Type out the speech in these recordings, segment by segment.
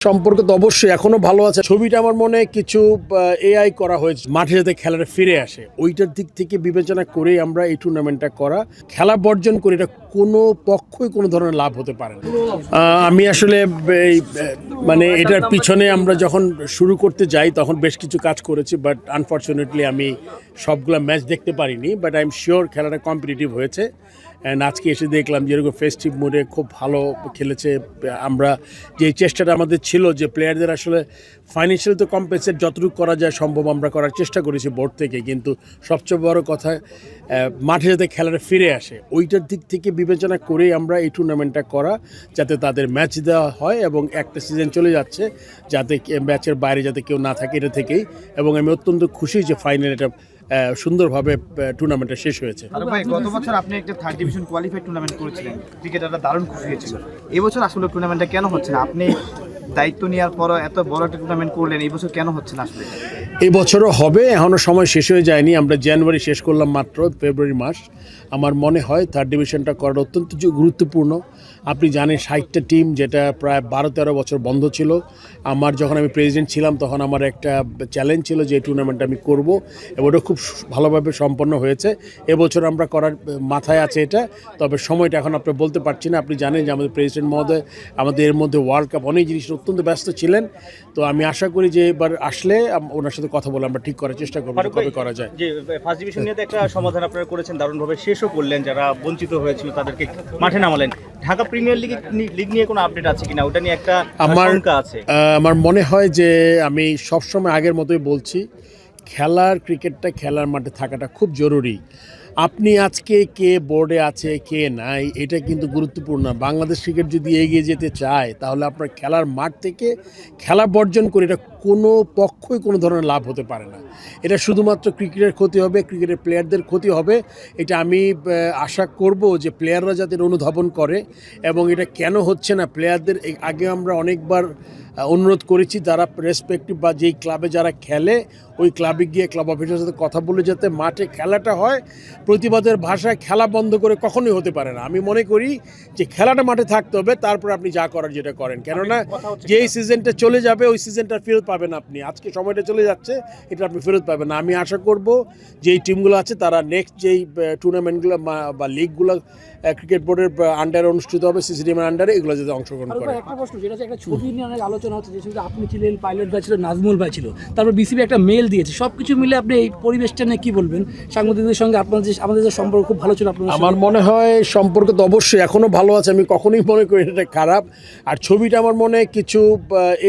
সম্পর্ক তো অবশ্যই এখনো ভালো আছে। ছবিটা আমার মনে হয় কিছু এআই করা হয়েছে মাঠে যাতে খেলাটা ফিরে আসে, ওইটার দিক থেকে বিবেচনা করেই আমরা এই টুর্নামেন্টটা করা। খেলা বর্জন করে এটা কোনো পক্ষই কোনো ধরনের লাভ হতে পারে না। আমি আসলে এই মানে এটার পিছনে আমরা যখন শুরু করতে যাই তখন বেশ কিছু কাজ করেছি, বাট আনফর্চুনেটলি আমি সবগুলো ম্যাচ দেখতে পারিনি। বাট আই এম শিওর খেলাটা কম্পিটিটিভ হয়েছে। অ্যান্ড আজকে এসে দেখলাম যেরকম ফেস্টিভ মোডে খুব ভালো খেলেছে। আমরা যে চেষ্টাটা আমাদের ছিল যে প্লেয়ারদের আসলে ফাইন্যান্সিয়াল তো কম্পেনসেট যতটুকু করা যায় সম্ভব আমরা করার চেষ্টা করেছি বোর্ড থেকে, কিন্তু সবচেয়ে বড় কথা মাঠে যাতে খেলাটা ফিরে আসে, ওইটার দিক থেকে বিবেচনা করেই আমরা এই টুর্নামেন্টটা করা, যাতে তাদের ম্যাচ দেওয়া হয় এবং একটা সিজন চলে যাচ্ছে যাতে ম্যাচের বাইরে যাতে কেউ না থাকে এটা থেকেই। এবং আমি অত্যন্ত খুশি যে ফাইনাল এটা সুন্দরভাবে টুর্নামেন্টটা শেষ হয়েছে। গত বছর আপনি একটা থার্ড ডিভিশন কোয়ালিফাইড টুর্নামেন্ট করেছিলেন, ক্রিকেটাররা দারুণ খুশি হয়েছিল। এই বছর আসলে টুর্নামেন্টটা কেন হচ্ছে না? আপনি দায়িত্ব নেওয়ার পর এত বড় একটা টুর্নামেন্ট করলেন, এই বছর কেন হচ্ছে না আসলে? এই বছরও হবে, এখনও সময় শেষ হয়ে যায়নি। আমরা জানুয়ারি শেষ করলাম মাত্র, ফেব্রুয়ারি মাস। আমার মনে হয় থার্ড ডিভিশনটা করাটা অত্যন্ত গুরুত্বপূর্ণ। আপনি জানেন 60টা টিম, যেটা প্রায় 12-13 বছর বন্ধ ছিল। যখন আমি প্রেসিডেন্ট ছিলাম তখন আমার একটা চ্যালেঞ্জ ছিল যে এই টুর্নামেন্টটা আমি করব, এবং ওটা খুব ভালোভাবে সম্পন্ন হয়েছে। এবছর আমরা করার মাথায় আছে এটা, তবে সময়টা এখন আপনি বলতে পারছি না। আপনি জানেন যে আমাদের প্রেসিডেন্ট মহোদয় আমাদের এর মধ্যে ওয়ার্ল্ড কাপ অনেক জিনিস অত্যন্ত ব্যস্ত ছিলেন। তো আমি আশা করি যে এবার আসলে ওনার সাথে কথা বলে আমরা ঠিক করার চেষ্টা করবো কবে করা যায়। যে ফার্স্ট ডিভিশন নিয়ে একটা সমাধান আপনারা করেছেন, দারুণভাবে শেষও করলেন। যারা বঞ্চিত হয়েছিল তাদেরকে মাঠে নামালেন। ঢাকা প্রিমিয়ার লিগ নিয়ে কোনো আপডেট আছে কিনা, ওটা নিয়ে একটা শঙ্কা আছে। আমার মনে হয় যে আমি সবসময় আগের মতোই বলছি, ক্রিকেটটা খেলার মাঠে থাকাটা খুব জরুরি। আপনি আজকে কে বোর্ডে আছে কে নাই এটা কিন্তু গুরুত্বপূর্ণ না। বাংলাদেশ ক্রিকেট যদি এগিয়ে যেতে চায় তাহলে আপনার খেলার মাঠ থেকে খেলা বর্জন করে এটা কোনো পক্ষই কোনো ধরনের লাভ হতে পারে না। এটা শুধুমাত্র ক্রিকেটের ক্ষতি হবে, ক্রিকেটের প্লেয়ারদের ক্ষতি হবে। এটা আমি আশা করব যে প্লেয়াররা যাতে অনুধাবন করে। এবং এটা কেন হচ্ছে না, প্লেয়ারদের আগে আমরা অনেকবার অনুরোধ করেছি, যারা রেসপেক্টিভ বা যেই ক্লাবে যারা খেলে ওই ক্লাবে গিয়ে ক্লাব অফিসের সাথে কথা বলে যাতে মাঠে খেলাটা হয়। প্রতিবাদের ভাষায় খেলা বন্ধ করে কখনোই হতে পারে না। আমি মনে করি যে খেলাটা মাঠে থাকতে হবে, তারপর আপনি যা করার যেটা করেন। কেননা যেই সিজনটা চলে যাবে ওই সিজনটা ফেরত পাবেন আপনি। আজকে সময়টা চলে যাচ্ছে, এটা আপনি ফেরত পাবেন না। আমি আশা করব যে এই টিমগুলো আছে তারা নেক্সট যেই টুর্নামেন্টগুলো বা লিগগুলো ক্রিকেট বোর্ডের আন্ডারে অনুষ্ঠিত হবে, সিসিডিএমের আন্ডারে, এগুলো যাতে অংশগ্রহণ করে। একটা প্রশ্ন, যেটা একটা ছবি নিয়ে অনেক আলোচনা হচ্ছে, যে ছবিটা আপনি ছিলেন, পাইলট ভাই ছিল, নাজমুল ভাই ছিল, তারপর বিসিবি একটা মেল দিয়েছে। সব কিছু মিলে আপনি এই পরিবেশটা নিয়ে কী বলবেন? সাংবাদিকদের সঙ্গে আমাদের যে সম্পর্ক খুব ভালো ছিল আপনাদের। আমার মনে হয় সম্পর্ক তো অবশ্যই এখনও ভালো আছে। আমি কখনোই মনে করি এটা খারাপ। আর ছবিটা আমার মনে হয় কিছু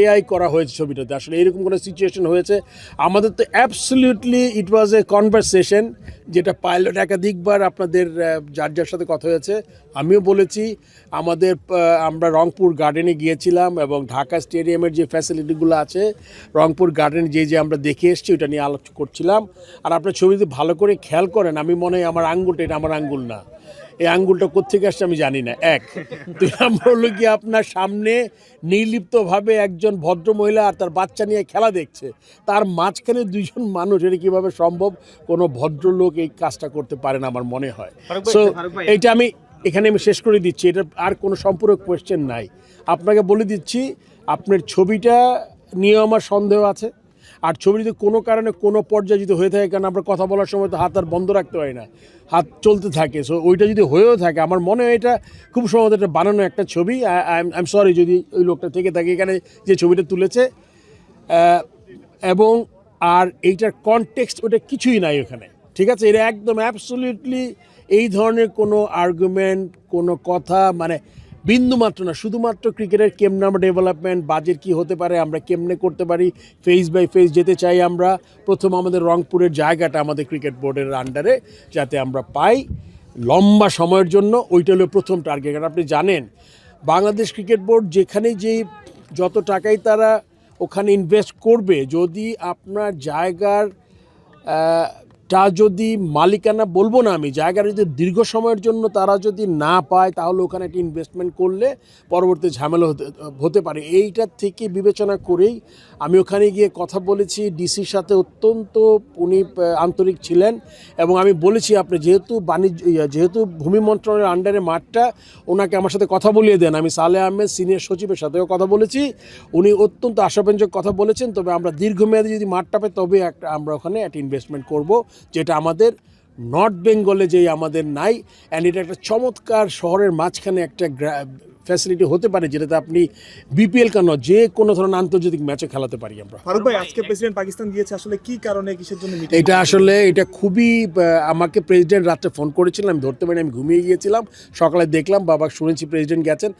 এআই করা হয়েছে ছবিটাতে। আসলে এরকম কোনো সিচুয়েশন হয়েছে আমাদের তো absolutely it was a conversation, যেটা পাইলট একাধিকবার আপনাদের যার সাথে কথা হয়েছে। আমিও বলেছি আমরা রংপুর গার্ডেনে গিয়েছিলাম এবং ঢাকা স্টেডিয়ামের যে ফ্যাসিলিটিগুলো আছে রংপুর গার্ডেন যে আমরা দেখে এসেছি ওটা নিয়ে আলোচনা করছিলাম। আর আপনার ছবি যদি ভালো করে খেয়াল করেন, আমি মনে হয় আমার আঙ্গুলটা, এটা আমার আঙ্গুল না, এই আঙ্গুলটা কোত্থেকে আসছে আমি জানি না। 2 নম্বর হলো কি, আপনার সামনে নির্লিপ্তভাবে একজন ভদ্র মহিলা আর তার বাচ্চা নিয়ে খেলা দেখছে, তার মাঝখানে 2 জন মানুষ, এটা কীভাবে সম্ভব? কোনো ভদ্রলোক এই কাজটা করতে পারে না আমার মনে হয়। সো এইটা আমি এখানে শেষ করে দিচ্ছি, এটা আর কোনো সম্পূরক কোয়েশ্চেন নাই। আপনাকে বলে দিচ্ছি, আপনার ছবিটা নিয়ে আমার সন্দেহ আছে। আর ছবি যদি কোনো কারণে কোনো পর্যায়ে যদি হয়ে থাকে, কারণ আমরা কথা বলার সময় তো হাত আর বন্ধ রাখতে হয় না, হাত চলতে থাকে। সো ওইটা যদি হয়েও থাকে, আমার মনে হয় এটা খুব সম্ভবত এটা বানানো একটা ছবি। আই এম সরি যদি ওই লোকটা থেকে থাকে এখানে যে ছবিটা তুলেছে। এবং আর এইটার কনটেক্সট ওটা কিছুই নাই ওখানে, ঠিক আছে? এটা একদম অ্যাবসলিউটলি এই ধরনের কোনো আর্গুমেন্ট, কোনো কথা মানে বিন্দুমাত্র না। শুধুমাত্র ক্রিকেটের কেমনে আমরা ডেভেলপমেন্ট, বাজেট কী হতে পারে, আমরা কেমনে করতে পারি, ফেজ বাই ফেজ যেতে চাই আমরা। প্রথম আমাদের রংপুরের জায়গাটা আমাদের ক্রিকেট বোর্ডের আন্ডারে যাতে আমরা পাই লম্বা সময়ের জন্য, ওইটা হলো প্রথম টার্গেট। কারণ আপনি জানেন বাংলাদেশ ক্রিকেট বোর্ড যেখানে যত টাকাই তারা ওখানে ইনভেস্ট করবে, যদি আপনার জায়গার এটা যদি মালিকানা বলবো না আমি, জায়গাটা যদি দীর্ঘ সময়ের জন্য তারা যদি না পায় তাহলে ওখানে একটা ইনভেস্টমেন্ট করলে পরবর্তী ঝামেলা হতে পারে। এইটার থেকে বিবেচনা করেই আমি ওখানে গিয়ে কথা বলেছি ডিসির সাথে, অত্যন্ত উনি আন্তরিক ছিলেন এবং আমি বলেছি আপনি যেহেতু ভূমি মন্ত্রণালয়ের আন্ডারে মাঠটা, ওনাকে আমার সাথে কথা বলিয়ে দেন। আমি সালেহ আহমেদ সিনিয়র সচিবের সাথেও কথা বলেছি, উনি অত্যন্ত আশাব্যঞ্জক কথা বলেছেন। তবে আমরা দীর্ঘমেয়াদী যদি মাঠটা পাই তবে আমরা ওখানে একটা ইনভেস্টমেন্ট করব, যেটা আমাদের নর্থ বেঙ্গলে যেই আমাদের নাই। অ্যান্ড এটা একটা চমৎকার শহরের মাঝখানে একটা ফ্যাসিলিটি হতে পারে, যেটাতে আপনি বিপিএল কেন যে কোনো ধরনের আন্তর্জাতিক ম্যাচে খেলাতে পারি আমরা। ফারুক ভাই, আজকে প্রেসিডেন্ট পাকিস্তান গিয়েছে, আসলে কি কারণে, কিসের জন্য মিটিং? এটা খুবই আমাকে প্রেসিডেন্ট রাত্রে ফোন করেছিলাম, আমি ধরতে পারিনি, আমি ঘুমিয়ে গিয়েছিলাম। সকালে দেখলাম, বাবা শুনেছি প্রেসিডেন্ট গেছেন,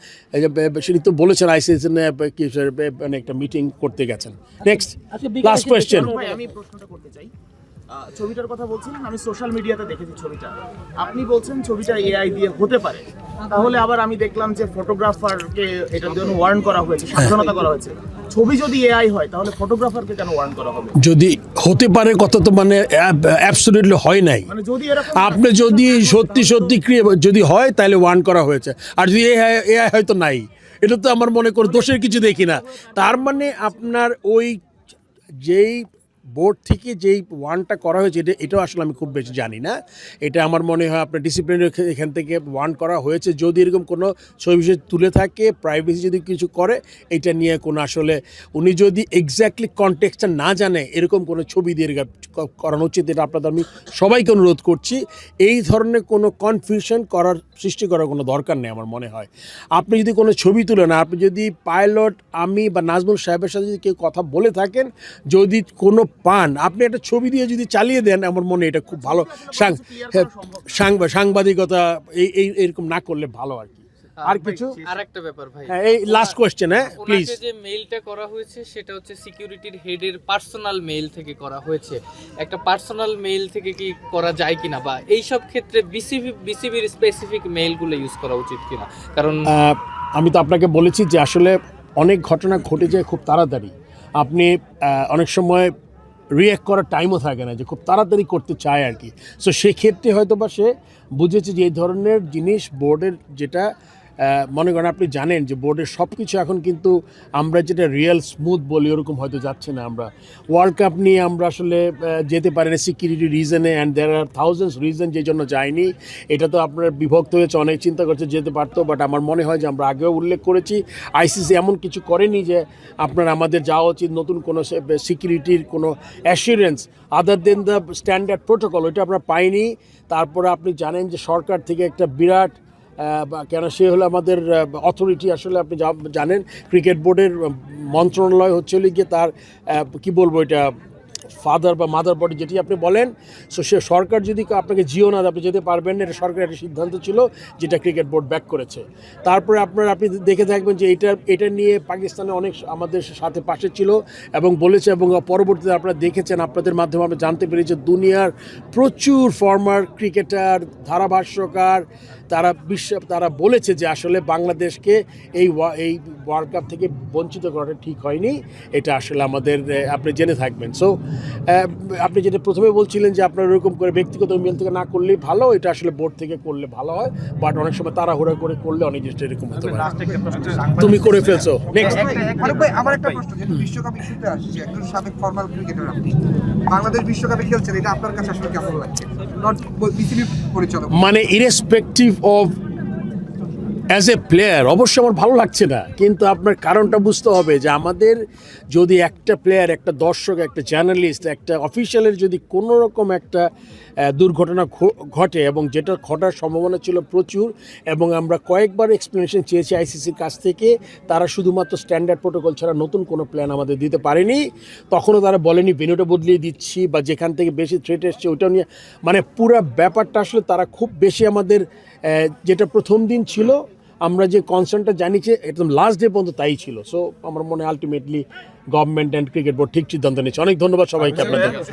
তিনি তো বলেছেন আইসিসি মানে একটা মিটিং করতে গেছেন। Next last question. ভাই, আমি প্রশ্নটা করতে চাই, ছবিটার কথা বলছিলেন, আমি সোশ্যাল মিডিয়াতে দেখেছি ছবিটা, আপনি বলছেন ছবিটা এআই দিয়ে হতে পারে, তাহলে আবার আমি দেখলাম যে ফটোগ্রাফারকে এটার জন্য ওয়ার্ন করা হয়েছে, সাবধানতা করা হয়েছে। ছবি যদি এআই হয় তাহলে ফটোগ্রাফারকে কেন ওয়ার্ন করা হবে? যদি হতে পারে কথা তো মানে অ্যাবসলিউটলি হয় নাই। মানে যদি এরকম আপনি যদি সত্যি যদি হয় তাহলে ওয়ার্ন করা হয়েছে, আর যদি এআই হয়তো নাই, এটা তো আমার মনে করি দোষের কিছু দেখি না। তার মানে আপনার ওই যেই বোর্ড থেকে যেই ওয়ার্নটা করা হয়েছে, এটাও আসলে আমি খুব বেশি জানি না। এটা আমার মনে হয় আপনার ডিসিপ্লিনের এখান থেকে ওয়ার্ন করা হয়েছে। যদি এরকম কোনো ছবি বিষয় তুলে থাকে, প্রাইভেসি যদি কিছু করে, এটা নিয়ে কোনো আসলে উনি যদি এক্স্যাক্টলি কনটেক্সটটা না জানে এরকম কোনো ছবি দিয়ে করানো উচিত। এটা আপনাদের আমি সবাইকে অনুরোধ করছি, এই ধরনের কোনো কনফিউশন সৃষ্টি করার কোনো দরকার নেই আমার মনে হয়। আপনি যদি কোনো ছবি তুলেন, আপনি যদি পাইলট আমি বা নাজমুল সাহেবের সাথে যদি কেউ কথা বলে থাকেন, যদি কোনো পান, আপনি একটা ছবি দিয়ে যদি চালিয়ে দেন, আমার মনে এটা খুব ভালো। সাংবাদিকতা এরকম না করলে ভালো আর কি। আর কিছু আরেকটা ব্যাপার ভাই, হ্যাঁ, এই লাস্ট কোয়েশ্চেন, হ্যাঁ প্লিজ। ওনাকে যে মেইলটা করা হয়েছে সেটা হচ্ছে সিকিউরিটির হেডের পার্সোনাল মেইল থেকে করা হয়েছে। একটা পার্সোনাল মেইল থেকে কি করা যায় কিনা, বা এই সব ক্ষেত্রে বিসিবির স্পেসিফিক মেইলগুলো ইউজ করা উচিত কিনা? কারণ আমি তো আপনাকে বলেছি যে আসলে অনেক ঘটনা ঘটে যায় খুব তাড়াতাড়ি। আপনি অনেক সময় রিঅ্যাক্ট করার টাইমও থাকে না, যে খুব তাড়াতাড়ি করতে চায় আর কি। সো সেক্ষেত্রে হয়তো বা সে বুঝেছে যে এই ধরনের জিনিস বোর্ডের, যেটা মনে করেন আপনি জানেন যে বোর্ডের সব কিছু এখন কিন্তু আমরা যেটা রিয়েল স্মুথ বলি ওরকম হয়তো যাচ্ছে না। আমরা ওয়ার্ল্ড কাপ নিয়ে আমরা আসলে যেতে পারি না সিকিউরিটি রিজনে, and there are thousands reason যে জন্য যায়নি। এটা তো আপনার বিভক্ত হয়েছে, অনেক চিন্তা করছে যেতে পারতো, বাট আমার মনে হয় যে আমরা আগেও উল্লেখ করেছি আইসিসি এমন কিছু করেনি যে আপনার আমাদের যাওয়া উচিত নতুন কোনো সিকিউরিটির কোনো assurance other than the standard protocol, ওইটা আমরা পাইনি। তারপরে আপনি জানেন যে সরকার থেকে একটা বিরাট কেন সে হলো আমাদের অথরিটি, আসলে আপনি জানেন ক্রিকেট বোর্ডের মন্ত্রণালয় হচ্ছে গিয়ে তার কি বলবো, এটা ফাদার বা মাদার বডি যেটি আপনি বলেন। সো সে সরকার যদি আপনাকে জিও না, আপনি যেতে পারবেন না, এটা সরকারের একটা সিদ্ধান্ত ছিল যেটা ক্রিকেট বোর্ড ব্যাক করেছে। তারপরে আপনি দেখে থাকবেন যে এটা নিয়ে পাকিস্তানে অনেক আমাদের সাথে পাশে ছিল এবং বলেছে, এবং পরবর্তীতে আপনারা দেখেছেন, আপনাদের মাধ্যমে আমরা জানতে পেরেছি দুনিয়ার প্রচুর ফর্মার ক্রিকেটার, ধারাভাষ্যকার, তারা বলেছে যে আসলে বাংলাদেশকে এই ওয়ার্ল্ড কাপ থেকে বঞ্চিত করাটা ঠিক হয়নি। এটা আসলে আমাদের আপনি জেনে থাকবেন। সো আপনি যেটা প্রথমে বলছিলেন যে আপনার ওরকম করে ব্যক্তিগত ইমেল থেকে না করলেই ভালো, এটা আসলে বোর্ড থেকে করলে ভালো হয়, বাট অনেক সময় তাড়াহুড়া করে করলে অনেক জিনিসটা এরকম হতে পারে। তুমি করে ফেলছো। নেক্সট আমার একটা প্রশ্ন, যেহেতু বিশ্বকাপ ইস্যুতে আসছে, একজন সাবেক ফর্মাল ক্রিকেটার আপনি, বাংলাদেশ বিশ্বকাপে খেলছেন, এটা আপনার কাছে আসলে কেমন লাগছে? নট বিসিবি পরিচালক, মানে irrespective of as a player অবশ্যই আমার ভালো লাগছে না, কিন্তু আপনার কারণটা বুঝতে হবে যে আমাদের যদি একটা প্লেয়ার, একটা দর্শক, একটা জার্নালিস্ট, একটা অফিসিয়ালের যদি কোনো রকম একটা দুর্ঘটনা ঘটে, এবং যেটা ঘটার সম্ভাবনা ছিল প্রচুর, এবং আমরা কয়েকবার এক্সপ্লেনেশন চেয়েছি আইসিসির কাছ থেকে, তারা শুধুমাত্র স্ট্যান্ডার্ড প্রোটোকল ছাড়া নতুন কোনো প্ল্যান আমাদের দিতে পারেনি। তখনও তারা বলেনি ভেন্যুটা বদলিয়ে দিচ্ছি, বা যেখান থেকে বেশি থ্রেট এসছে ওইটাও নিয়ে, মানে পুরো ব্যাপারটা আসলে তারা খুব বেশি আমাদের যেটা প্রথম দিন ছিল আমরা যে কনসার্নটা জানিয়েছি একদম লাস্ট ডে পর্যন্ত তাই ছিল। সো আমার মনে হয় ultimately government and cricket board ঠিক সিদ্ধান্ত নিচ্ছে। অনেক ধন্যবাদ সবাইকে আপনাদের।